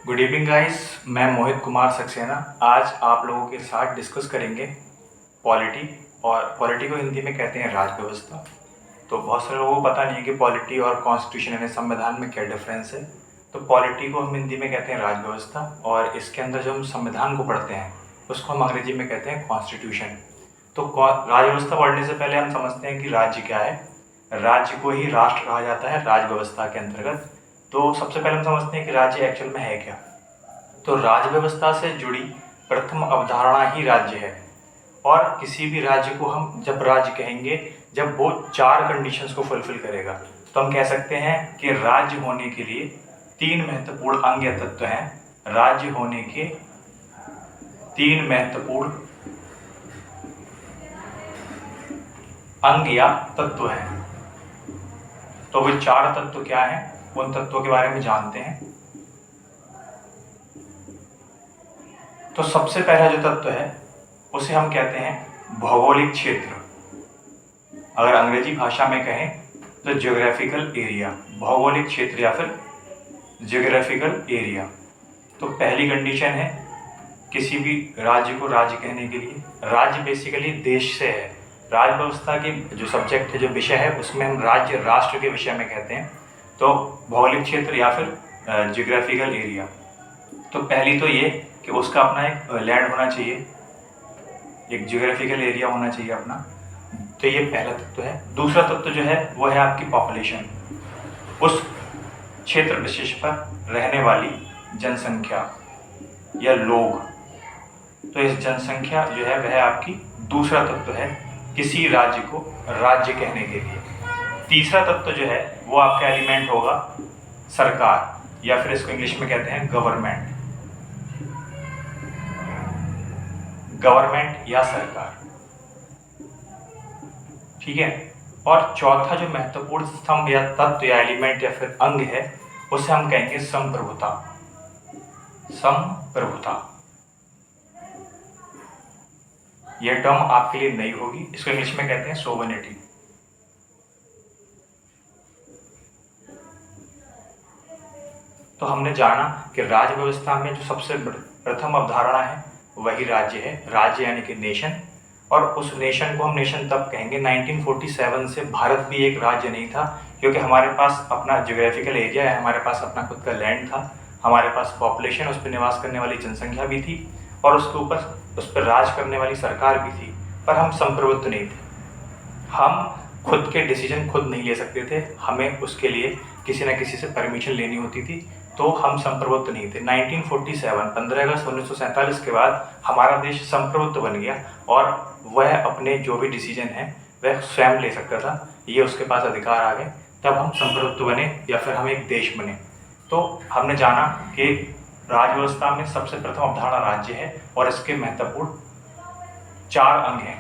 Good evening guys. मैं मोहित कुमार सक्सेना आज आप लोगों के साथ डिस्कस करेंगे पॉलिटी। और पॉलिटी को हिंदी में कहते हैं राज व्यवस्था। तो बहुत सारे लोगों को पता नहीं है कि पॉलिटी और कॉन्स्टिट्यूशन यानी संविधान में क्या डिफरेंस है। तो पॉलिटी को हम हिंदी में कहते हैं राज व्यवस्था, और इसके अंदर जो हम संविधान को पढ़ते हैं उसको हम अंग्रेजी में कहते हैं कॉन्स्टिट्यूशन। तो राज व्यवस्था पढ़ने से पहले हम समझते हैं कि राज्य क्या है। राज्य को ही राष्ट्र कहा जाता है राज व्यवस्था के अंतर्गत। तो सबसे पहले हम समझते हैं कि राज्य एक्चुअल में है क्या। तो राज्य व्यवस्था से जुड़ी प्रथम अवधारणा ही राज्य है। और किसी भी राज्य को हम जब राज्य कहेंगे जब वो चार कंडीशंस को फुलफिल करेगा। तो हम कह सकते हैं कि राज्य होने के लिए तीन महत्वपूर्ण अंग या तत्व हैं। राज्य होने के तीन महत्वपूर्ण अंग या तत्व हैं। तो वे चार तत्व क्या हैं, उन तत्वों के बारे में जानते हैं। तो सबसे पहला जो तत्व है उसे हम कहते हैं भौगोलिक क्षेत्र। अगर अंग्रेजी भाषा में कहें तो ज्योग्राफिकल एरिया, भौगोलिक क्षेत्र या फिर ज्योग्राफिकल एरिया। तो पहली कंडीशन है किसी भी राज्य को राज्य कहने के लिए, राज्य बेसिकली देश से है। राज्य व्यवस्था की जो सब्जेक्ट है, जो विषय है, उसमें हम राज्य राष्ट्र के विषय में कहते हैं। तो भौगोलिक क्षेत्र या फिर ज्योग्राफिकल एरिया। तो पहली तो ये कि उसका अपना एक लैंड होना चाहिए, एक ज्योग्राफिकल एरिया होना चाहिए अपना। तो ये पहला तत्व है। दूसरा तत्व जो है वो है आपकी पॉपुलेशन, उस क्षेत्र विशेष पर रहने वाली जनसंख्या या लोग। तो इस जनसंख्या जो है वह आपकी दूसरा तत्व है किसी राज्य को राज्य कहने के लिए। तीसरा तत्व जो है वो आपका एलिमेंट होगा सरकार, या फिर इसको इंग्लिश में कहते हैं गवर्नमेंट। गवर्नमेंट या सरकार, ठीक है। और चौथा जो महत्वपूर्ण स्तंभ या तत्व या एलिमेंट या फिर अंग है उसे हम कहेंगे संप्रभुता। संप्रभुता, यह टर्म आपके लिए नई होगी, इसको इंग्लिश में कहते हैं सोवरेनिटी। तो हमने जाना कि राज्य व्यवस्था में जो सबसे प्रथम अवधारणा है वही राज्य है। राज्य यानी कि नेशन। और उस नेशन को हम नेशन तब कहेंगे 1947 से भारत भी एक राज्य नहीं था, क्योंकि हमारे पास अपना ज्योग्राफिकल एरिया है, हमारे पास अपना खुद का लैंड था, हमारे पास पॉपुलेशन, उस पर निवास करने वाली जनसंख्या भी थी, और उसके ऊपर उस पर राज करने वाली सरकार भी थी। पर हम संप्रभुत्व नहीं थे। हम खुद के डिसीजन खुद नहीं ले सकते थे, हमें उसके लिए किसी न किसी से परमिशन लेनी होती थी। तो हम संप्रभुत्व नहीं थे। 1947 15 अगस्त 1947 के बाद हमारा देश संप्रभुत्व बन गया, और वह अपने जो भी डिसीजन है वह स्वयं ले सकता था, ये उसके पास अधिकार आ गए। तब हम संप्रभुत्व बने या फिर हम एक देश बने। तो हमने जाना कि राज्य व्यवस्था में सबसे प्रथम अवधारणा राज्य है, और इसके महत्वपूर्ण चार अंग हैं।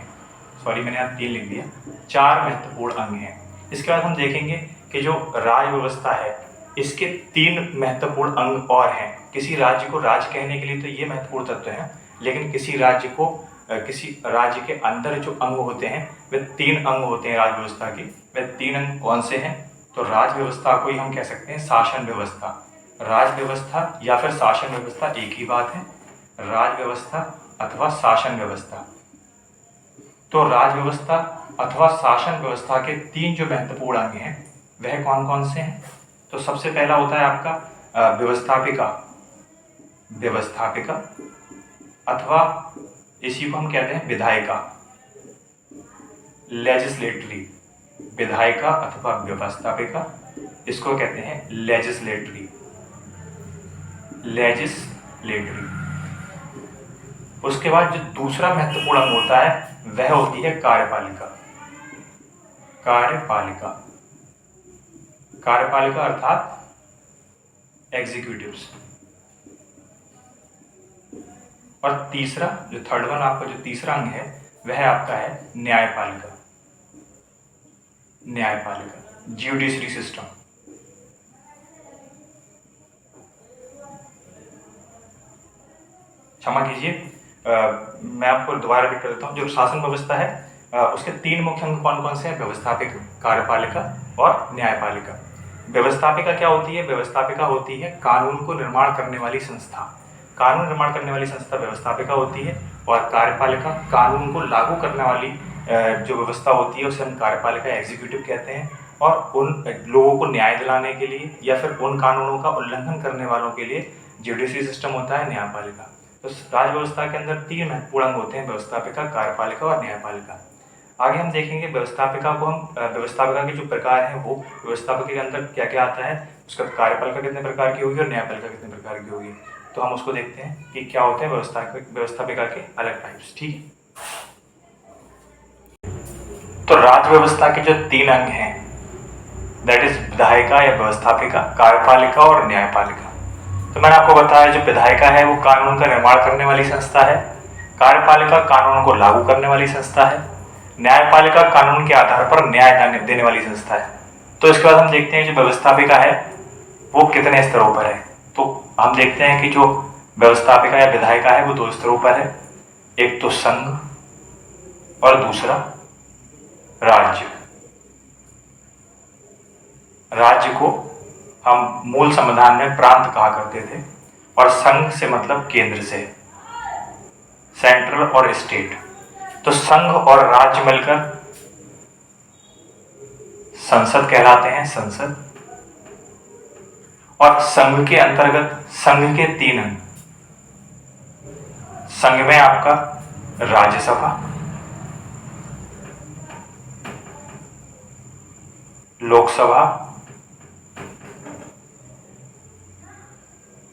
सॉरी, मैंने यहाँ 3 लिख दिया। 4 महत्वपूर्ण अंग हैं। इसके बाद हम देखेंगे कि जो राज्य व्यवस्था है इसके 3 महत्वपूर्ण अंग और हैं। किसी राज्य को राज्य कहने के लिए तो ये महत्वपूर्ण तत्व हैं, लेकिन किसी राज्य के अंदर जो अंग होते हैं वे 3 अंग होते हैं राज्य व्यवस्था के। वे 3 अंग कौन से हैं? तो राज्य व्यवस्था को ही हम कह सकते हैं शासन व्यवस्था। राज्य व्यवस्था या फिर शासन व्यवस्था एक ही बात है, राज्य व्यवस्था अथवा शासन व्यवस्था। तो राज्य व्यवस्था अथवा शासन व्यवस्था के 3 जो महत्वपूर्ण अंग हैं वह कौन कौन से हैं? तो सबसे पहला होता है आपका व्यवस्थापिका। व्यवस्थापिका अथवा इसी को हम कहते हैं विधायिका, लेजिस्लेटरी। विधायिका अथवा व्यवस्थापिका, इसको कहते हैं लेजिस्लेटरी। लेजिस्लेटरी। उसके बाद जो दूसरा महत्वपूर्ण अंग होता है वह होती है कार्यपालिका। कार्यपालिका, कार्यपालिका अर्थात एग्जीक्यूटिव्स। और तीसरा जो थर्ड वन आपका जो तीसरा अंग है वह आपका है न्यायपालिका। न्यायपालिका, ज्यूडिशरी सिस्टम। क्षमा कीजिए, मैं आपको दोबारा रिपीट कर देता हूँ। जो शासन व्यवस्था है उसके 3 मुख्य अंग कौन कौन से हैं? व्यवस्थापिका, कार्यपालिका और न्यायपालिका। व्यवस्थापिका क्या होती है? व्यवस्थापिका होती है कानून को निर्माण करने वाली संस्था। कानून निर्माण करने वाली संस्था व्यवस्थापिका होती है, और कार्यपालिका कानून को लागू करने वाली जो व्यवस्था होती है उसे हम कार्यपालिका एग्जीक्यूटिव कहते हैं। और उन लोगों को न्याय दिलाने के लिए या फिर उन कानूनों का उल्लंघन करने वालों के लिए जुडिशरी सिस्टम होता है, न्यायपालिका। तो राज व्यवस्था के अंदर 3 महत्वपूर्ण अंग होते हैं, व्यवस्थापिका, कार्यपालिका और न्यायपालिका। आगे हम देखेंगे व्यवस्थापिका को, हम व्यवस्थापिका के जो प्रकार हैं वो व्यवस्थापिका के अंदर क्या क्या आता है, उसका कार्यपालिका कितने प्रकार की होगी और न्यायपालिका कितने प्रकार की होगी। तो हम उसको देखते हैं कि क्या होते हैं व्यवस्थापिका के अलग टाइप्स। ठीक है, तो राज्य व्यवस्था के जो 3 अंग हैं, दैट इज विधायिका या व्यवस्थापिका, कार्यपालिका और न्यायपालिका। तो मैंने आपको बताया जो विधायिका है वो कानून का निर्माण करने वाली संस्था है, कार्यपालिका कानून को लागू करने वाली संस्था है, न्यायपालिका कानून के आधार पर न्याय देने वाली संस्था है। तो इसके बाद हम देखते हैं जो व्यवस्थापिका है वो कितने स्तरों पर है। तो हम देखते हैं कि जो व्यवस्थापिका या विधायिका है वो 2 स्तरों पर है, एक तो संघ और दूसरा राज्य। राज्य को हम मूल संविधान में प्रांत कहा करते थे, और संघ से मतलब केंद्र से, सेंट्रल और स्टेट। तो संघ और राज्य मिलकर संसद कहलाते हैं, संसद। और संघ के अंतर्गत संघ के 3 अंग, संघ में आपका राज्यसभा, लोकसभा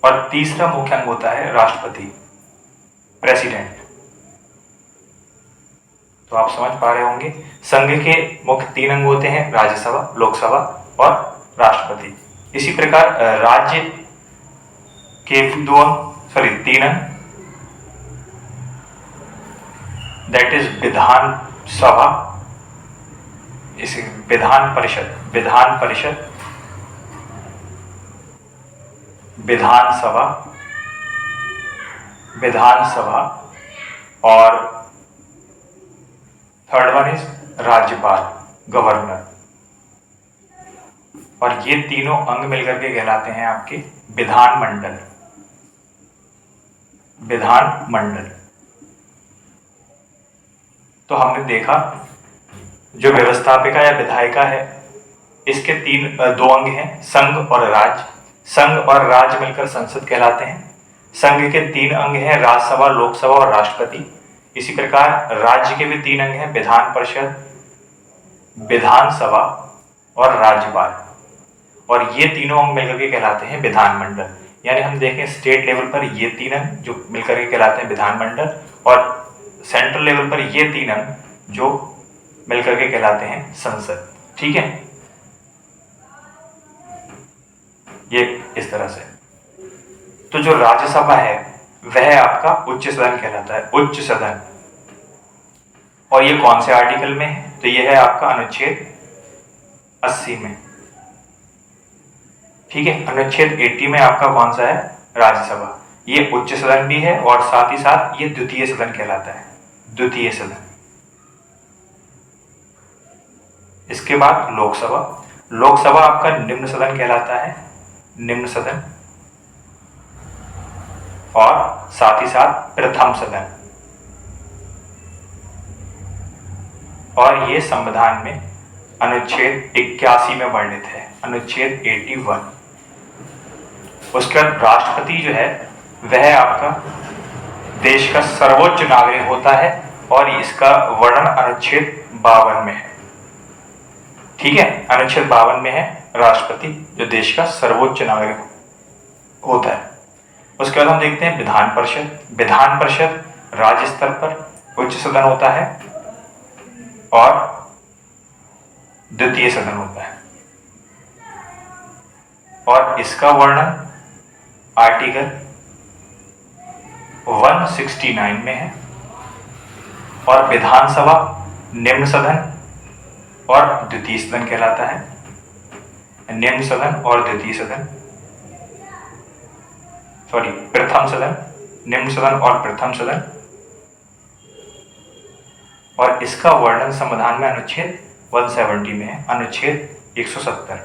और तीसरा मुख्य अंग होता है राष्ट्रपति, प्रेसिडेंट। तो आप समझ पा रहे होंगे संघ के मुख्य 3 अंग होते हैं, राज्यसभा, लोकसभा और राष्ट्रपति। इसी प्रकार राज्य के 3 अंग, दैट इज विधानसभा, इसे विधान परिषद, विधानसभा और थर्ड वन इज राज्यपाल, गवर्नर। और ये तीनों अंग मिलकर के कहलाते हैं आपके विधानमंडल। तो हमने देखा जो व्यवस्थापिका या विधायिका है इसके 2 अंग हैं, संघ और राज्य। संघ और राज्य मिलकर संसद कहलाते हैं। संघ के 3 अंग हैं, राज्यसभा, लोकसभा और राष्ट्रपति। इसी प्रकार राज्य के भी 3 अंग हैं, विधान परिषद, विधानसभा और राज्यपाल। और ये तीनों अंग मिलकर के कहलाते हैं विधानमंडल। यानी हम देखें स्टेट लेवल पर ये 3 अंग जो मिलकर के कहलाते हैं विधानमंडल, और सेंट्रल लेवल पर ये 3 अंग जो मिलकर के कहलाते हैं संसद। ठीक है, ये इस तरह से। तो जो राज्यसभा है वह आपका उच्च सदन कहलाता है, उच्च सदन। और ये कौन से आर्टिकल में है? तो ये है आपका अनुच्छेद 80 में। ठीक है, अनुच्छेद 80 में आपका कौन सा है? राज्यसभा। ये उच्च सदन भी है और साथ ही साथ ये द्वितीय सदन कहलाता है, द्वितीय सदन। इसके बाद लोकसभा। लोकसभा आपका निम्न सदन कहलाता है, निम्न सदन। और साथ ही साथ प्रथम सदन। और ये संविधान में अनुच्छेद 81 में वर्णित है, अनुच्छेद 81। उसके बाद राष्ट्रपति जो है वह आपका देश का सर्वोच्च नागरिक होता है, और इसका वर्णन अनुच्छेद 52 में है। ठीक है, अनुच्छेद 52 में है राष्ट्रपति जो देश का सर्वोच्च नागरिक होता है। उसके बाद हम देखते हैं विधान परिषद। विधान परिषद राज्य स्तर पर उच्च सदन होता है और द्वितीय सदन होता है, और इसका वर्णन आर्टिकल 169 में है। और विधानसभा निम्न सदन और द्वितीय सदन कहलाता है, निम्न सदन और द्वितीय सदन, सॉरी प्रथम सदन, निम्न सदन और प्रथम सदन। और इसका वर्णन संविधान में अनुच्छेद 170 में है, अनुच्छेद 170।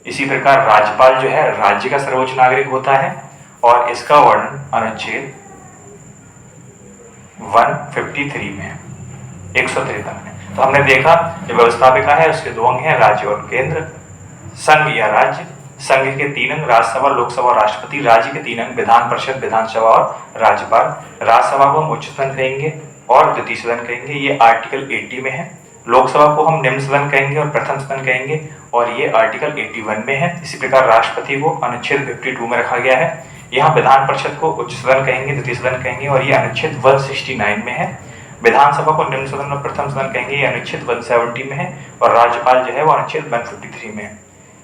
इसी प्रकार राज्यपाल जो है राज्य का सर्वोच्च नागरिक होता है और इसका वर्णन अनुच्छेद 153 में है, 153 में। तो हमने देखा जो व्यवस्थापिका है उसके दो अंग हैं, राज्य और केंद्र। संघ या राज्य, संघ के 3 अंग राज्यसभा, लोकसभा और राष्ट्रपति। राज्य के 3 अंग विधान परिषद, विधानसभा और राज्यपाल। राज्यसभा को हम उच्च सदन कहेंगे और द्वितीय सदन कहेंगे, ये आर्टिकल 80 में है। लोकसभा को हम निम्न सदन कहेंगे और प्रथम सदन कहेंगे और ये आर्टिकल 81 में है। इसी प्रकार राष्ट्रपति को अनुच्छेद 52 में रखा गया है। यहाँ विधान परिषद को उच्च सदन कहेंगे, द्वितीय सदन कहेंगे और ये अनुच्छेद 169 में है। विधानसभा को निम्न सदन और प्रथम सदन कहेंगे, ये अनुच्छेद 170 में है और राज्यपाल जो है वो अनुच्छेद 153 में है।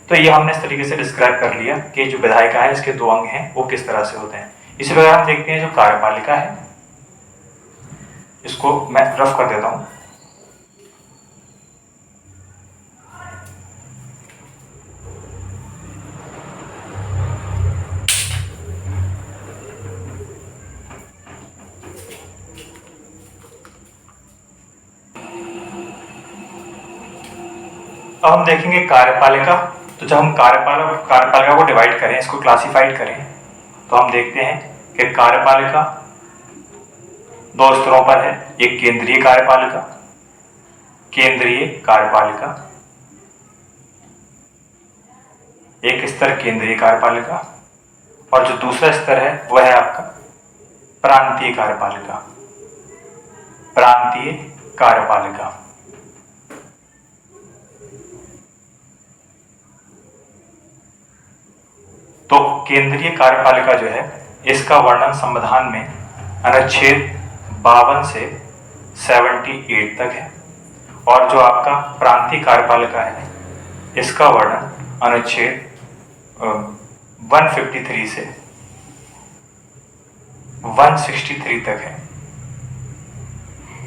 तो ये हमने इस तरीके से डिस्क्राइब कर लिया कि जो विधायिका है इसके 2 अंग हैं वो किस तरह से होते हैं। इसी प्रकार हम देखते हैं जो कार्यपालिका है, इसको मैं रफ कर देता हूं। अब हम देखेंगे कार्यपालिका। तो जब हम कार्यपालिका को डिवाइड करें, इसको क्लासिफाइड करें, तो हम देखते हैं कि कार्यपालिका 2 स्तरों पर है। एक केंद्रीय कार्यपालिका, केंद्रीय कार्यपालिका, एक स्तर केंद्रीय कार्यपालिका, और जो दूसरा स्तर है वह है आपका प्रांतीय कार्यपालिका, प्रांतीय कार्यपालिका। तो केंद्रीय कार्यपालिका जो है इसका वर्णन संविधान में अनुच्छेद 52 से 78 तक है और जो आपका प्रांतीय कार्यपालिका है इसका वर्णन अनुच्छेद 153 से 163 तक है।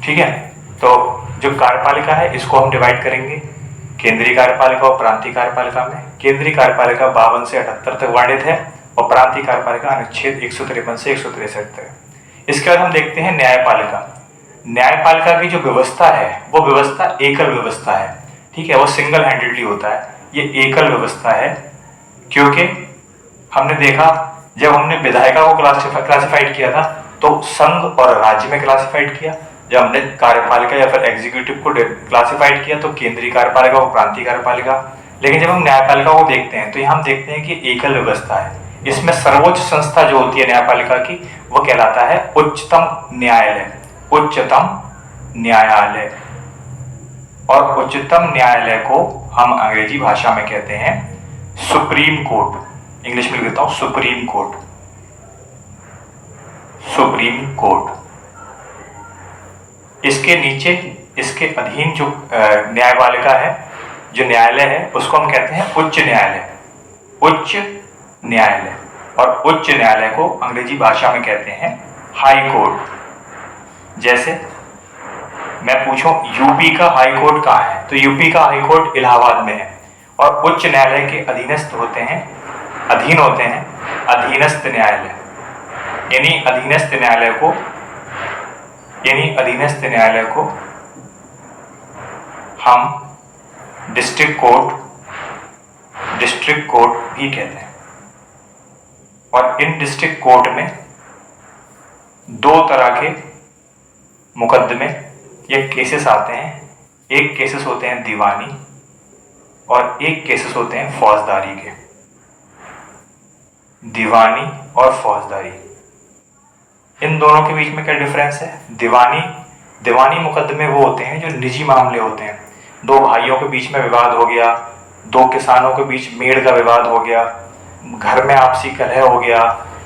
ठीक है, तो जो कार्यपालिका है इसको हम डिवाइड करेंगे केंद्रीय कार्यपालिका और प्रांतीय कार्यपालिका में। केंद्रीय कार्यपालिका 52 से 78 तक वर्णित है और प्रांतीय कार्यपालिका अनुच्छेद 153 से 163 तक। इसके बाद हम देखते हैं न्यायपालिका। न्यायपालिका की जो व्यवस्था है वो व्यवस्था एकल व्यवस्था है। ठीक है, वो सिंगल हैंडेडली होता है, ये एकल व्यवस्था है, क्योंकि हमने देखा जब हमने विधायिका को क्लासिफाइड किया था तो संघ और राज्य में क्लासिफाइड किया। जब हमने कार्यपालिका या फिर एग्जीक्यूटिव को क्लासिफाइड किया तो केंद्रीय कार्यपालिका और प्रांतीय कार्यपालिका। लेकिन जब हम न्यायपालिका को देखते हैं तो यहाँ हम देखते हैं कि एकल व्यवस्था है। इसमें सर्वोच्च संस्था जो होती है न्यायपालिका की वो कहलाता है उच्चतम न्यायालय, उच्चतम न्यायालय। और उच्चतम न्यायालय को हम अंग्रेजी भाषा में कहते हैं सुप्रीम कोर्ट। इंग्लिश में कहता हूं सुप्रीम कोर्ट, सुप्रीम कोर्ट। इसके नीचे इसके अधीन जो न्यायपालिका है, जो न्यायालय है, उसको हम कहते हैं उच्च न्यायालय, उच्च न्यायालय। और उच्च न्यायालय को अंग्रेजी भाषा में कहते हैं हाई कोर्ट। जैसे मैं पूछूं यूपी का हाई कोर्ट कहाँ है, तो यूपी का हाई कोर्ट इलाहाबाद में है। और उच्च न्यायालय के अधीनस्थ होते हैं, अधीन होते हैं अधीनस्थ न्यायालय। यानी अधीनस्थ न्यायालय को, यानी अधीनस्थ न्यायालय को हम डिस्ट्रिक्ट कोर्ट भी कहते हैं। और इन डिस्ट्रिक्ट कोर्ट में 2 तरह के मुकदमे या केसेस आते हैं। एक केसेस होते हैं दीवानी और एक केसेस होते हैं फौजदारी के। दीवानी और फौजदारी, इन दोनों के बीच में क्या डिफरेंस है? दीवानी मुकदमे वो होते हैं जो निजी मामले होते हैं। 2 भाइयों के बीच में विवाद हो गया, 2 किसानों के बीच मेड़ का विवाद हो गया, घर में आपसी कलह हो गया,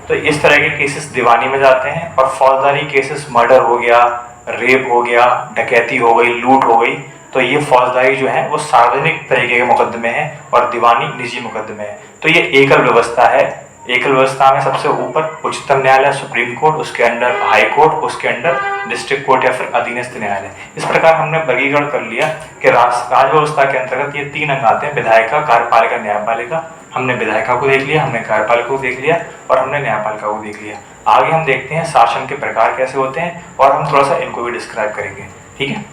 तो इस तरह के केसेस दीवानी में जाते हैं। और फौजदारी केसेस मर्डर हो गया, रेप हो गया, डकैती हो गई, लूट हो गई, तो ये फौजदारी जो है वो सार्वजनिक तरीके के मुकदमे हैं और दीवानी निजी मुकदमे हैं। तो ये एकल व्यवस्था है। एकल व्यवस्था में सबसे ऊपर उच्चतम न्यायालय सुप्रीम कोर्ट, उसके अंडर हाई कोर्ट, उसके अंडर डिस्ट्रिक्ट कोर्ट या फिर अधीनस्थ न्यायालय। इस प्रकार हमने वर्गीकरण कर लिया कि राज व्यवस्था के अंतर्गत ये 3 अंग आते हैं, विधायिका, कार्यपालिका, न्यायपालिका। हमने विधायिका को देख लिया, हमने कार्यपालिका को देख लिया और हमने न्यायपालिका को देख लिया। आगे हम देखते हैं शासन के प्रकार कैसे होते हैं और हम थोड़ा सा इनको भी डिस्क्राइब करेंगे। ठीक है।